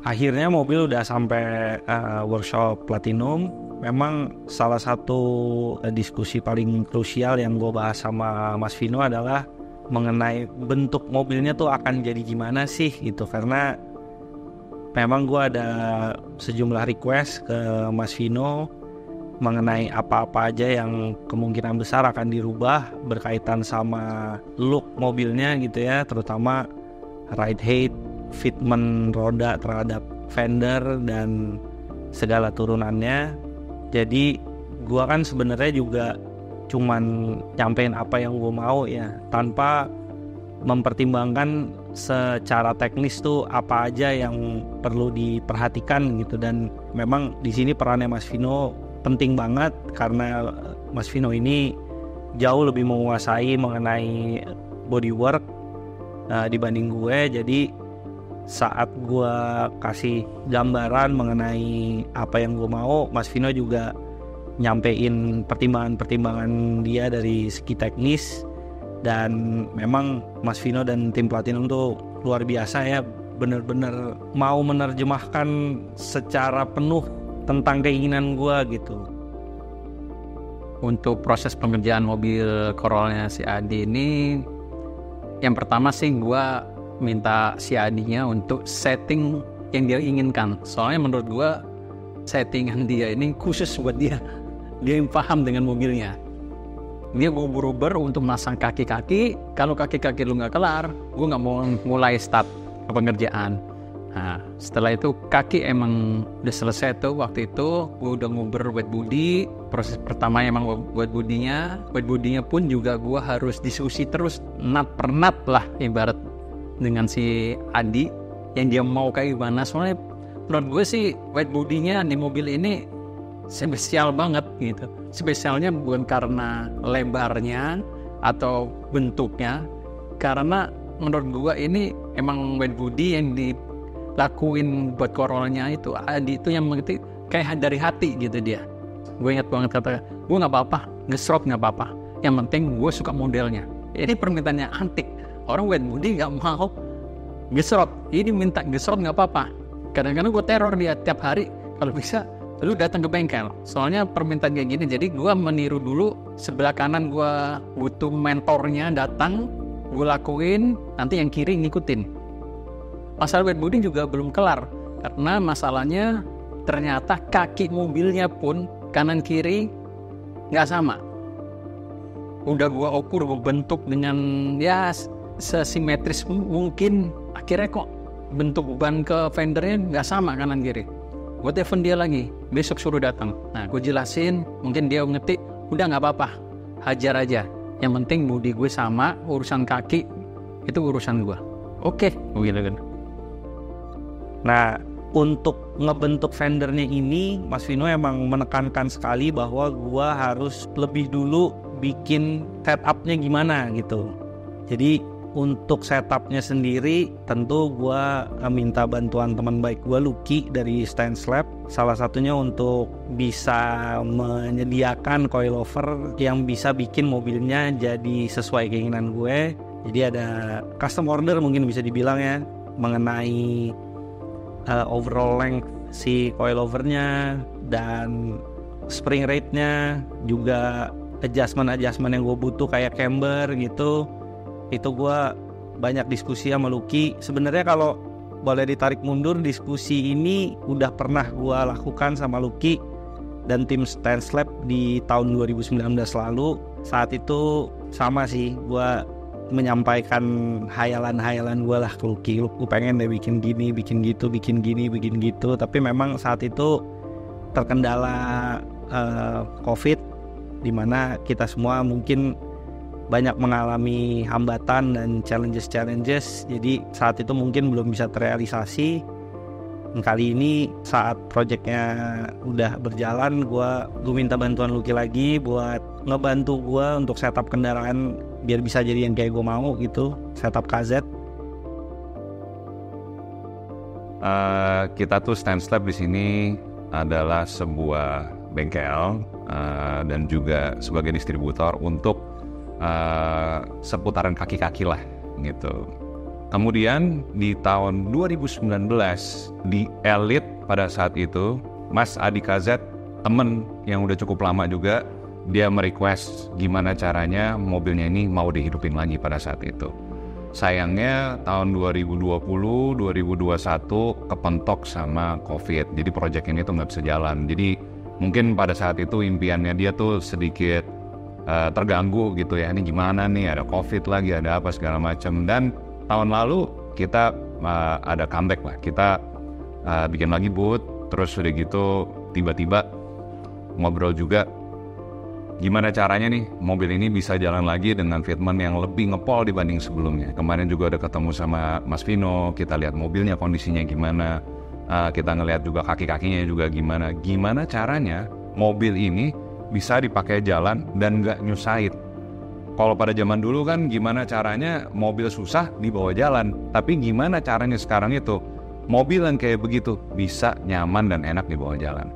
Akhirnya mobil udah sampai workshop platinum. Memang salah satu diskusi paling krusial yang gue bahas sama Mas Vino adalah mengenai bentuk mobilnya tuh akan jadi gimana sih gitu. Karena memang gue ada sejumlah request ke Mas Vino mengenai apa-apa aja yang kemungkinan besar akan dirubah berkaitan sama look mobilnya gitu ya, terutama ride height, fitment roda terhadap fender dan segala turunannya. Jadi gua kan sebenarnya juga cuman nyampein apa yang gua mau ya, tanpa mempertimbangkan secara teknis tuh apa aja yang perlu diperhatikan gitu. Dan memang di sini perannya Mas Vino penting banget karena Mas Vino ini jauh lebih menguasai mengenai bodywork dibanding gue. Jadi saat gue kasih gambaran mengenai apa yang gue mau, Mas Vino juga nyampein pertimbangan-pertimbangan dia dari segi teknis. Dan memang Mas Vino dan tim Platinum tuh luar biasa ya, bener-bener mau menerjemahkan secara penuh tentang keinginan gue gitu. Untuk proses pengerjaan mobil Corolla si Adi ini, yang pertama sih gue minta si Adinya untuk setting yang dia inginkan. Soalnya menurut gue settingan dia ini khusus buat dia. Dia yang paham dengan mobilnya. Dia ubur-ubur untuk masang kaki-kaki. Kalau kaki-kaki lu gak kelar, gue gak mau mulai start pengerjaan. Nah, setelah itu kaki emang udah selesai tuh. Waktu itu gue udah nguber wet body. Proses pertama emang wet body-nya. Wet body-nya pun juga gue harus diskusi terus nut per nut lah ibarat dengan si Adi yang dia mau kayak gimana. Soalnya menurut gue sih wet body-nya di mobil ini spesial banget gitu. Spesialnya bukan karena lebarnya atau bentuknya, karena menurut gue ini emang wet body yang dilakuin buat Corolla-nya itu Adi itu yang mengerti kayak dari hati gitu dia. Gue ingat banget kata, gue gak apa-apa nge-shroud gak apa-apa, yang penting gue suka modelnya. Ini permintaannya antik. Orang wet body gak mau nge-shroud, ini minta nge-shroud gak apa-apa. Kadang-kadang gue teror dia tiap hari, kalau bisa lu datang ke bengkel. Soalnya permintaan kayak gini, jadi gue meniru dulu. Sebelah kanan gue butuh mentornya datang, gue lakuin, nanti yang kiri ngikutin. Masalah wet body juga belum kelar, karena masalahnya ternyata kaki mobilnya pun kanan kiri gak sama. Udah gue ukur, gue bentuk dengan ya sesimetris mungkin, akhirnya kok bentuk ban ke fendernya nggak sama kanan kiri. Gue telepon dia lagi, besok suruh datang. Nah, gue jelasin, mungkin dia ngetik, udah nggak apa-apa, hajar aja. Yang penting bodi gue sama, urusan kaki itu urusan gue. Oke, begitu kan. Nah, untuk ngebentuk fendernya ini, Mas Vino emang menekankan sekali bahwa gue harus lebih dulu bikin setupnya gimana gitu. Jadi untuk setupnya sendiri tentu gue minta bantuan teman baik gue Lucky dari Stance Lab. Salah satunya untuk bisa menyediakan coilover yang bisa bikin mobilnya jadi sesuai keinginan gue. Jadi ada custom order mungkin bisa dibilang ya, mengenai overall length si coilovernya dan spring rate-nya, juga adjustment yang gue butuh kayak camber gitu. Itu gue banyak diskusi sama Lucky. Sebenarnya kalau boleh ditarik mundur, diskusi ini udah pernah gue lakukan sama Lucky dan tim Stance Lab di tahun 2019 lalu. Saat itu sama sih, gue menyampaikan hayalan-hayalan gue lah ke Lucky. Gue pengen deh bikin gini, bikin gitu, bikin gini, bikin gitu. Tapi memang saat itu terkendala COVID, dimana kita semua mungkin banyak mengalami hambatan dan challenges. Jadi saat itu mungkin belum bisa terrealisasi. Kali ini saat proyeknya udah berjalan, gue minta bantuan Lucky lagi buat ngebantu gue untuk setup kendaraan biar bisa jadi yang kayak gue mau gitu, setup KZ. Kita tuh Stance Lab di sini adalah sebuah bengkel dan juga sebagai distributor untuk seputaran kaki-kaki lah gitu. Kemudian di tahun 2019 di Elite pada saat itu, Mas Adi KZ, temen yang udah cukup lama juga, dia merequest gimana caranya mobilnya ini mau dihidupin lagi pada saat itu. Sayangnya tahun 2020, 2021 kepentok sama COVID. Jadi proyek ini tuh nggak bisa jalan. Jadi mungkin pada saat itu impiannya dia tuh sedikit terganggu gitu ya. Ini gimana nih, ada COVID lagi, ada apa segala macam. Dan tahun lalu kita ada comeback lah. Kita bikin lagi booth. Terus udah gitu tiba-tiba ngobrol juga gimana caranya nih mobil ini bisa jalan lagi dengan fitment yang lebih ngepol dibanding sebelumnya. Kemarin juga udah ketemu sama Mas Vino, kita lihat mobilnya kondisinya gimana, kita ngelihat juga kaki-kakinya juga gimana. Gimana caranya mobil ini bisa dipakai jalan dan gak nyusahin. Kalau pada zaman dulu kan gimana caranya mobil susah dibawa jalan, tapi gimana caranya sekarang itu mobil yang kayak begitu bisa nyaman dan enak dibawa jalan.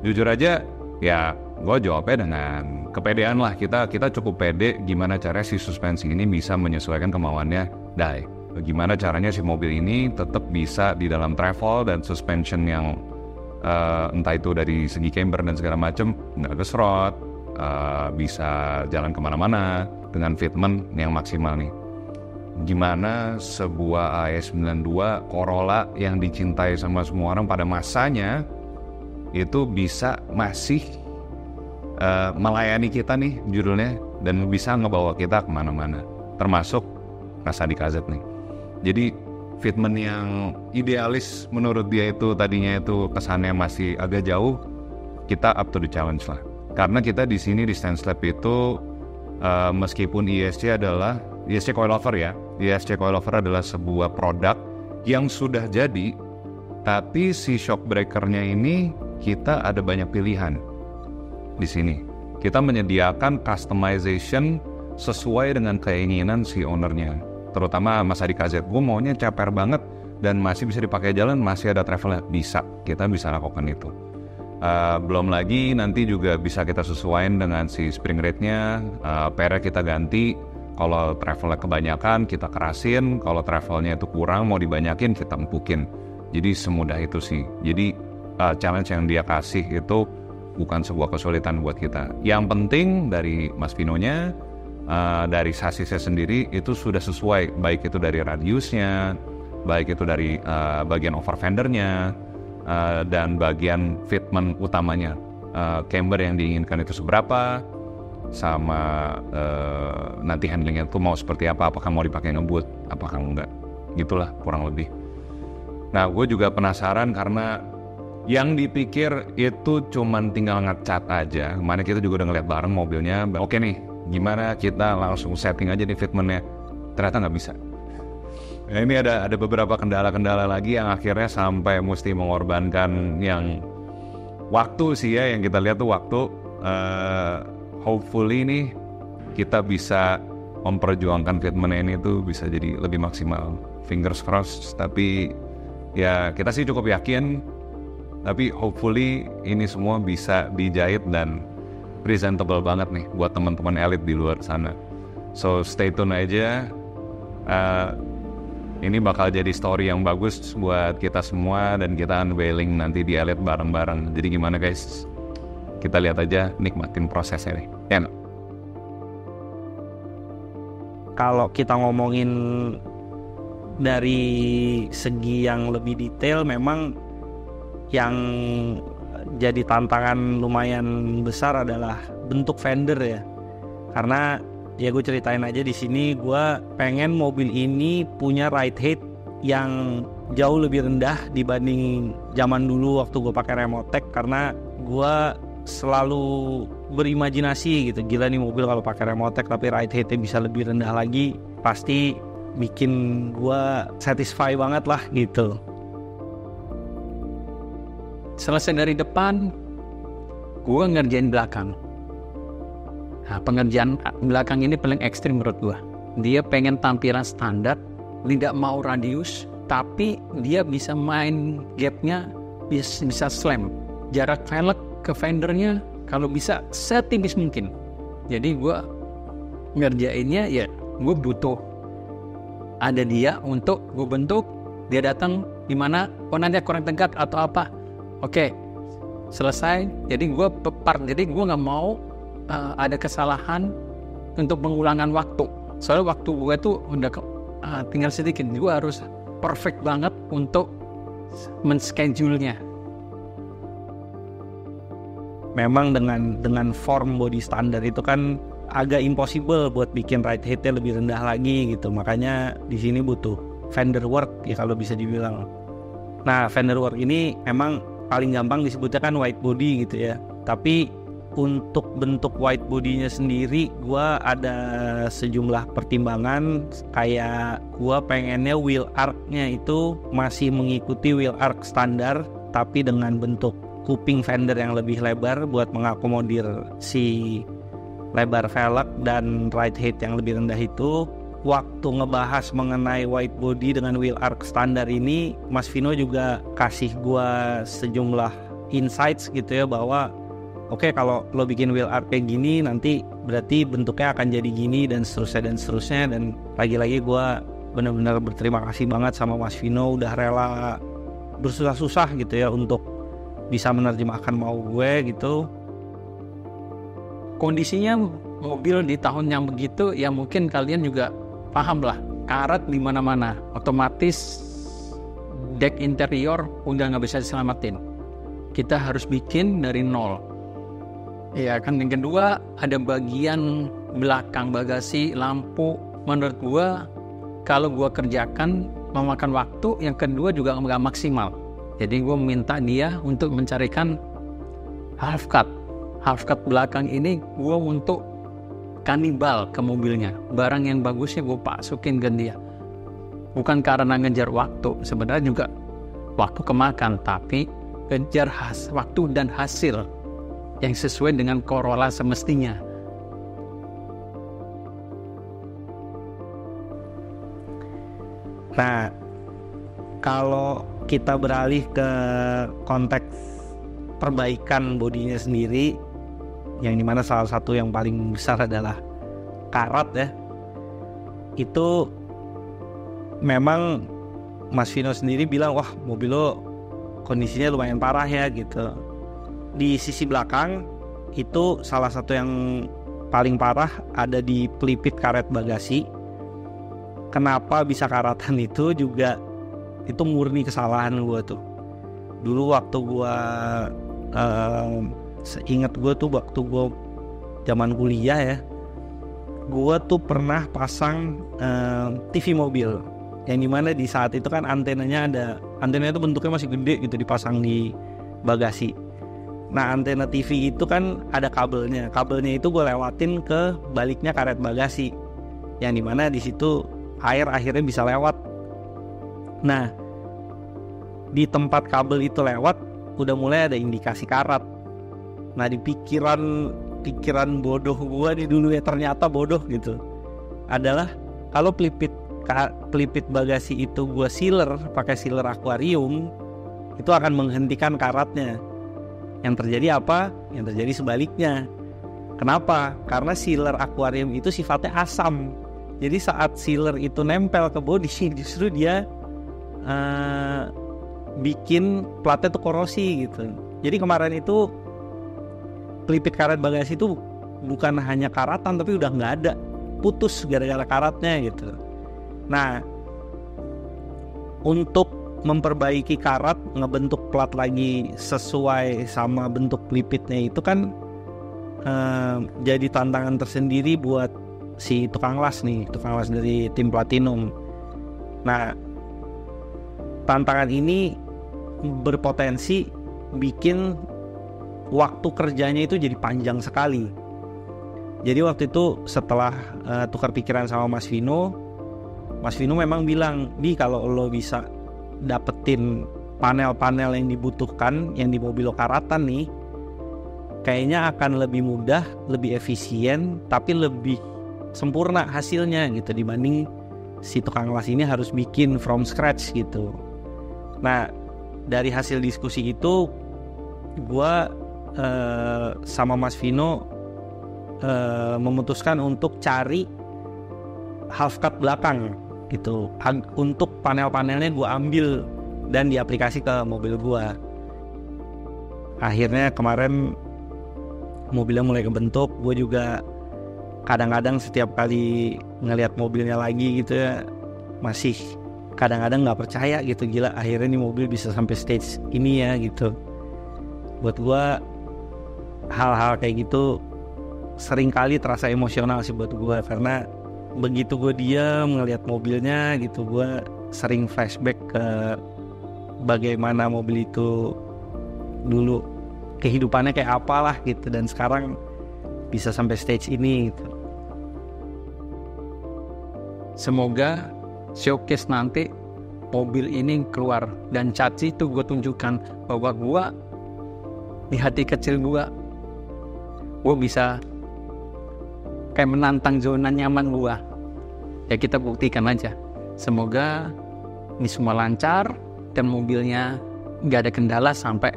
Jujur aja ya gue jawabnya dengan kepedean lah, kita cukup pede gimana caranya si suspensi ini bisa menyesuaikan kemauannya Dai. Gimana caranya si mobil ini tetap bisa di dalam travel dan suspension yang entah itu dari segi camber dan segala macam nggak gesrot, bisa jalan kemana-mana dengan fitment yang maksimal nih. Gimana sebuah AS92 Corolla yang dicintai sama semua orang pada masanya itu bisa masih melayani kita nih judulnya dan bisa ngebawa kita kemana-mana, termasuk Mas Adi KZ nih. Jadi fitment yang idealis menurut dia itu tadinya itu kesannya masih agak jauh, kita up to the challenge lah. Karena kita di sini di Stance Lab itu meskipun ISC adalah ISC coilover ya, ISC coilover adalah sebuah produk yang sudah jadi, tapi si shock breakernya ini kita ada banyak pilihan. Di sini kita menyediakan customization sesuai dengan keinginan si ownernya, terutama Mas Adi KZ. Gue maunya ceper banget dan masih bisa dipakai jalan, masih ada travelnya, bisa, kita bisa lakukan itu. Belum lagi nanti juga bisa kita sesuaikan dengan si spring rate-nya, pernya kita ganti. Kalau travelnya kebanyakan kita kerasin, kalau travelnya itu kurang mau dibanyakin kita empukin. Jadi semudah itu sih. Jadi challenge yang dia kasih itu bukan sebuah kesulitan buat kita. Yang penting dari Mas Vino-nya, dari sasisnya sendiri itu sudah sesuai, baik itu dari radiusnya, baik itu dari bagian over fendernya, dan bagian fitment utamanya, camber yang diinginkan itu seberapa, sama nanti handlingnya itu mau seperti apa, apakah mau dipakai ngebut, apakah enggak, gitulah kurang lebih. Nah gue juga penasaran karena yang dipikir itu cuman tinggal ngecat aja. Kemarin kita juga udah ngeliat bareng mobilnya. Oke nih, gimana kita langsung setting aja nih fitmentnya. Ternyata nggak bisa. Nah, ini ada beberapa kendala-kendala lagi yang akhirnya sampai mesti mengorbankan yang waktu sih ya. Yang kita lihat tuh waktu. Hopefully nih kita bisa memperjuangkan fitment ini tuh bisa jadi lebih maksimal. Fingers crossed. Tapi ya kita sih cukup yakin. Tapi hopefully ini semua bisa dijahit dan presentable banget nih buat teman-teman elit di luar sana. So stay tune aja. Ini bakal jadi story yang bagus buat kita semua dan kita unveiling nanti di elit bareng-bareng. Jadi gimana guys? Kita lihat aja, nikmatin prosesnya nih. Ya nggak? Kalau kita ngomongin dari segi yang lebih detail, memang yang jadi tantangan lumayan besar adalah bentuk fender ya. Karena ya gue ceritain aja di sini, gue pengen mobil ini punya ride height yang jauh lebih rendah dibanding zaman dulu waktu gue pakai Remotech, karena gue selalu berimajinasi gitu, gila nih mobil kalau pakai Remotech tapi ride height-nya bisa lebih rendah lagi, pasti bikin gue satisfy banget lah gitu. Selesai dari depan, gue ngerjain belakang. Nah, pengerjaan belakang ini paling ekstrim menurut gue. Dia pengen tampilan standar, tidak mau radius, tapi dia bisa main gapnya, bisa slam. Jarak velg ke fendernya kalau bisa setipis mungkin. Jadi gue ngerjainnya ya, gue butuh ada dia untuk gue bentuk. Dia datang di mana, nanti kurang tegak atau apa, oke, selesai. Jadi gue jadi gue nggak mau ada kesalahan untuk pengulangan waktu. Soalnya waktu gue tuh udah tinggal sedikit, gue harus perfect banget untuk men-schedule-nya. Memang dengan form body standar itu kan agak impossible buat bikin right height-nya lebih rendah lagi gitu. Makanya di sini butuh fender work ya kalau bisa dibilang. Nah, fender work ini emang paling gampang disebutnya kan wide body gitu ya. Tapi untuk bentuk wide body-nya sendiri gua ada sejumlah pertimbangan, kayak gua pengennya wheel arc-nya itu masih mengikuti wheel arc standar tapi dengan bentuk kuping fender yang lebih lebar buat mengakomodir si lebar velg dan ride height yang lebih rendah itu. Waktu ngebahas mengenai wide body dengan wheel arc standar ini, Mas Vino juga kasih gua sejumlah insights gitu ya, bahwa oke, kalau lo bikin wheel arc kayak gini nanti berarti bentuknya akan jadi gini dan seterusnya. Dan lagi-lagi gua benar-benar berterima kasih banget sama Mas Vino udah rela bersusah-susah gitu ya untuk bisa menerjemahkan mau gue gitu. Kondisinya mobil di tahun yang begitu ya, mungkin kalian juga paham lah, karat di mana-mana, otomatis deck interior udah nggak bisa diselamatin. Kita harus bikin dari nol. Ya kan. Yang kedua, ada bagian belakang bagasi, lampu. Menurut gua kalau gua kerjakan memakan waktu, yang kedua juga nggak maksimal. Jadi gue minta dia untuk mencarikan half cut belakang ini gue untuk kanibal ke mobilnya. Barang yang bagusnya gue masukin ke dia. Bukan karena ngejar waktu, sebenarnya juga waktu kemakan, tapi kejar waktu dan hasil yang sesuai dengan Corolla semestinya. Nah, kalau kita beralih ke konteks perbaikan bodinya sendiri, yang dimana salah satu yang paling besar adalah karat ya, itu memang Mas Vino sendiri bilang, wah mobil lo kondisinya lumayan parah ya gitu. Di sisi belakang itu salah satu yang paling parah ada di pelipit karet bagasi. Kenapa bisa karatan itu juga itu murni kesalahan gue tuh. Dulu waktu gue seingat gue tuh waktu gue zaman kuliah ya, gue tuh pernah pasang TV mobil, yang dimana di saat itu kan antenanya itu bentuknya masih gede gitu, dipasang di bagasi. Nah, antena TV itu kan ada kabelnya itu gue lewatin ke baliknya karet bagasi, yang dimana di situ air akhirnya bisa lewat. Nah, di tempat kabel itu lewat udah mulai ada indikasi karat. Nah, di pikiran bodoh gua nih dulu ya, ternyata bodoh gitu, adalah kalau pelipit bagasi itu gua pakai sealer akuarium, itu akan menghentikan karatnya. Yang terjadi apa? Yang terjadi sebaliknya. Kenapa? Karena sealer akuarium itu sifatnya asam. Jadi saat sealer itu nempel ke bodi, justru dia bikin platnya tuh korosi gitu. Jadi kemarin itu pelipit karet bagasi itu bukan hanya karatan, tapi udah nggak ada, putus gara-gara karatnya gitu. Nah, untuk memperbaiki karat, ngebentuk plat lagi sesuai sama bentuk pelipitnya itu kan jadi tantangan tersendiri buat si tukang las dari tim Platinum. Nah, tantangan ini berpotensi bikin waktu kerjanya itu jadi panjang sekali. Jadi waktu itu setelah tukar pikiran sama Mas Vino memang bilang, "Di, kalau lo bisa dapetin panel-panel yang dibutuhkan yang di mobil lo karatan nih, kayaknya akan lebih mudah, lebih efisien, tapi lebih sempurna hasilnya gitu, dibanding si tukang las ini harus bikin from scratch gitu." Nah, dari hasil diskusi itu gue sama Mas Vino memutuskan untuk cari half cut belakang gitu. Untuk panel-panelnya gue ambil dan diaplikasi ke mobil gue. Akhirnya kemarin mobilnya mulai kebentuk. Gue juga kadang-kadang setiap kali ngelihat mobilnya lagi gitu ya, masih kadang-kadang nggak percaya gitu, gila akhirnya nih mobil bisa sampai stage ini ya gitu. Buat gue hal-hal kayak gitu sering kali terasa emosional sih buat gue, karena begitu gue diam ngelihat mobilnya gitu, gue sering flashback ke bagaimana mobil itu dulu kehidupannya kayak apalah gitu, dan sekarang bisa sampai stage ini gitu. Semoga showcase nanti mobil ini keluar dan Caci itu gue tunjukkan bahwa gue di hati kecil gue bisa kayak menantang zona nyaman gue. Ya kita buktikan aja. Semoga ini semua lancar dan mobilnya nggak ada kendala sampai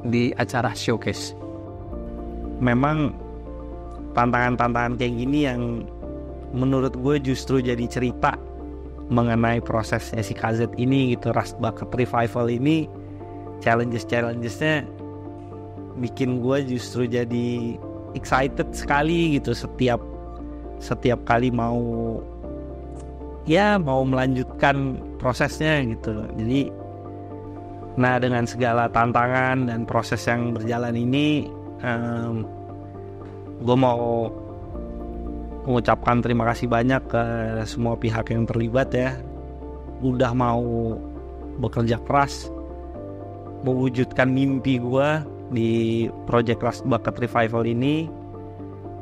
di acara showcase. Memang tantangan-tantangan kayak gini yang menurut gue justru jadi cerita mengenai prosesnya si KZ ini gitu. Rust Bucket Revival ini challenges-nya bikin gue justru jadi excited sekali gitu setiap kali mau melanjutkan prosesnya gitu. Jadi dengan segala tantangan dan proses yang berjalan ini, gue mau mengucapkan terima kasih banyak ke semua pihak yang terlibat ya, udah mau bekerja keras mewujudkan mimpi gue di Project Rust Bucket Revival ini.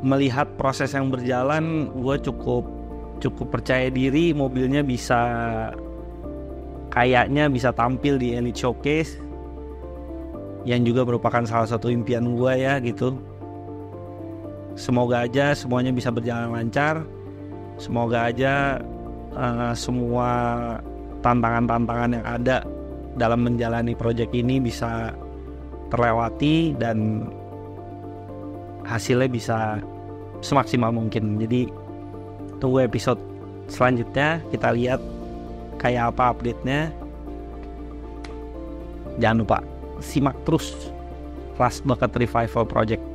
Melihat proses yang berjalan, gue cukup percaya diri mobilnya kayaknya bisa tampil di Elite Showcase, yang juga merupakan salah satu impian gue ya gitu. Semoga aja semuanya bisa berjalan lancar. Semoga aja semua tantangan-tantangan yang ada dalam menjalani proyek ini bisa terlewati dan hasilnya bisa semaksimal mungkin. Jadi tunggu episode selanjutnya, kita lihat kayak apa update-nya. Jangan lupa simak terus Rust Bucket Revival Project.